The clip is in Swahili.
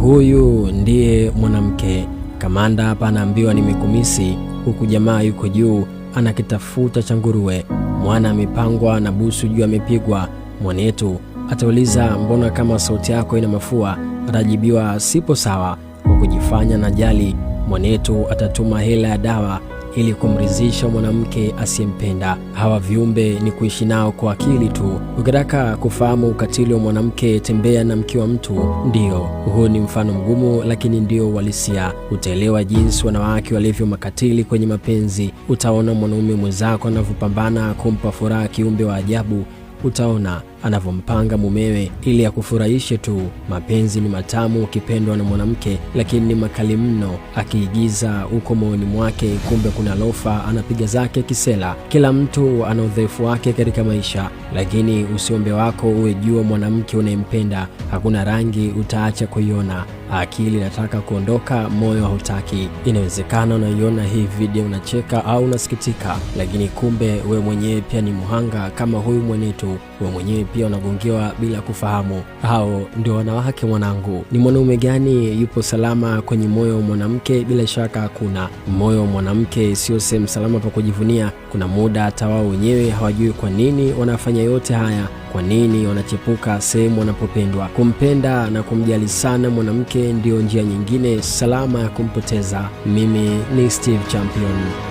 Huyu ndiye mwanamke. Kamanda hapa anaambiwa nimekumisi, huku jamaa yuko juu anakitafuta cha nguruwe. Mwana amepangwa na busu juu amepigwa. Mwanetu atauliza mbona kama sauti yako ina mafua? Atajibiwa sipo sawa. Kwa kujifanya na jali, mwanetu atatuma hela ya dawa ili kumridhisha mwanamke asiyempenda. Hawa viumbe ni kuishi nao kwa akili tu. Ukitaka kufahamu ukatili wa mwanamke, tembea na mke wa mtu. Ndio, huu ni mfano mgumu lakini ndio uhalisia. Utaelewa jinsi wanawake walivyo makatili kwenye mapenzi. Utaona mwanaume mwenzako anavyopambana kumpa furaha kiumbe wa ajabu. Utaona anavyompanga mumewe ili akufurahishe tu. Mapenzi ni matamu ukipendwa na mwanamke, lakini ni makali mno akiigiza uko moyoni mwake, kumbe kuna lofa anapiga zake kisela. Kila mtu ana udhaifu wake katika maisha, lakini usiombe wako uwe jua mwanamke unayempenda. Hakuna rangi utaacha kuiona, akili inataka kuondoka, moyo hautaki. Inawezekana unaiona hii video unacheka au unasikitika, lakini kumbe we mwenyewe pia ni muhanga kama huyu mwanetu. We mwenyewe pia unagongewa bila kufahamu. Hao ndio wanawake mwanangu. Ni mwanaume gani yupo salama kwenye moyo wa mwanamke? Bila shaka hakuna. Moyo wa mwanamke sio sehemu salama pa kujivunia. Kuna muda hata wao wenyewe hawajui kwa nini wanafanya yote haya, kwa nini wanachepuka sehemu wanapopendwa. Kumpenda na kumjali sana mwanamke ndio njia nyingine salama ya kumpoteza. Mimi ni Steve Champion.